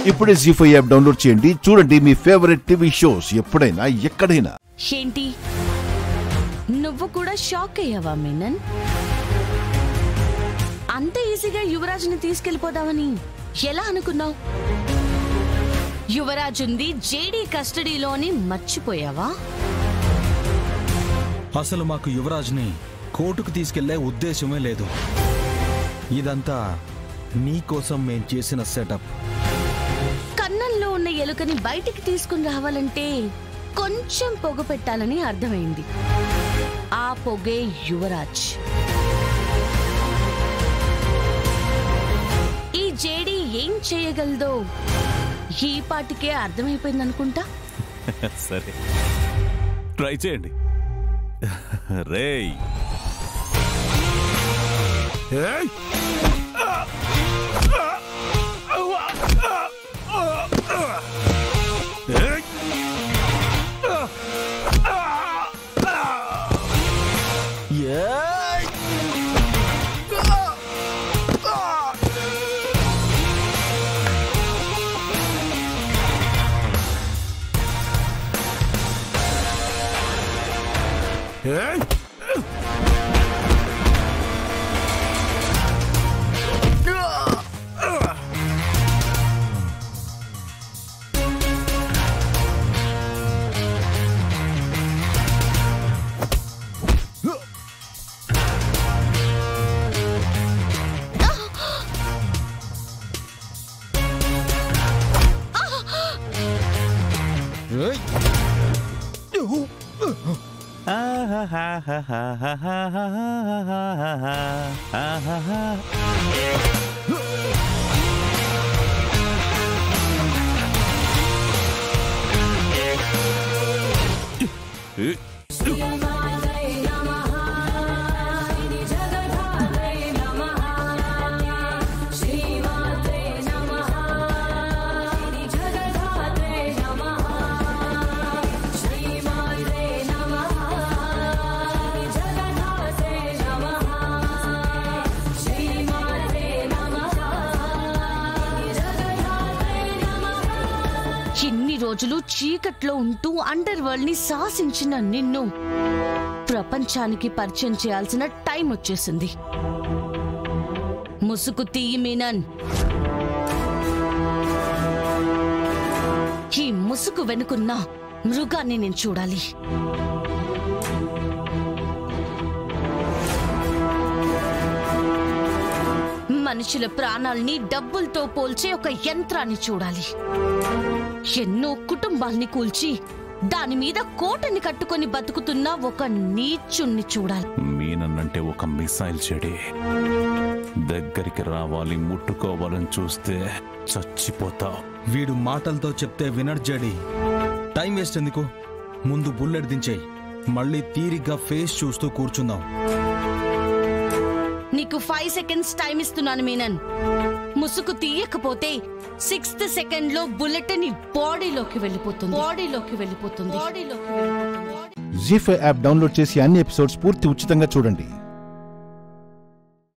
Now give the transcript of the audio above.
ఇప్పుడే జీ5 app download చేయండి. చూడండి మీ ఫేవరెట్ టీవీ షోస్ ఎప్పుడైనా ఎక్కడైనా. ఏంటి నువ్వు కూడా షాక్ అయ్యావా మీనన్? అంత ఈజీగా యువరాజుని తీసుకెళ్లిపోదామని ఎలా అనుకున్నావు? యువరాజుంది జేడీ కస్టడీలోని మర్చిపోయావా? అసలు మాకు యువరాజ్ని కోర్టుకు తీసుకెళ్లే ఉద్దేశమే లేదు. ఇదంతా నీకోసం మేం చేసిన సెటప్. కన్నంలో ఉన్న ఎలుకని బయటికి తీసుకుని రావాలంటే కొంచెం పొగ పెట్టాలని అర్థమైంది. ఆ పొగే యువరాజ్. ఈ జేడీ ఏం చేయగలదో ఈ పాటికే అర్థమైపోయిందనుకుంటా. సరే ట్రై చేయండి. రేయ్ ఇన్ని రోజులు చీకట్లో ఉంటూ అండర్ వరల్డ్ ని శాసించిన నిన్ను ప్రపంచానికి పరిచయం చేయాల్సిన టైం వచ్చేసింది. ముసుగు తీయి మీనన్. ఈ ముసుగు వెనుకున్న మృగాన్ని నేను చూడాలి. మనుషుల ప్రాణాల్ని డబ్బులతో పోల్చే ఒక యంత్రాన్ని చూడాలి. ఎన్నో కుటుంబాల్ని కూల్చి దాని మీద కోటని కట్టుకొని బతుకుతున్న ఒక నీచుణ్ణి చూడాలి. మీనన్నంటే ఒక మిసైల్ చెడి. దగ్గరికి రావాలి, ముట్టుకోవాలని చూస్తే చచ్చిపోతావు. వీడు మాటలతో చెప్తే వినర్ జడి. టైం వేస్ట్ ఎందుకు? ముందు బుల్లెట్ దించేయి. మళ్ళీ తీరిగ్గా ఫేస్ చూస్తూ కూర్చుందాం. నీకు 5 seconds టైం ఇస్తున్నాను మీనన్. ముసుగు తీయకపోతే 6th second లో బుల్లెట్ ని బాడీలోకి వెళ్ళిపోతుంది. జీ5 యాప్ డౌన్లోడ్ చేసి అన్ని ఎపిసోడ్స్ పూర్తి ఉచితంగా చూడండి.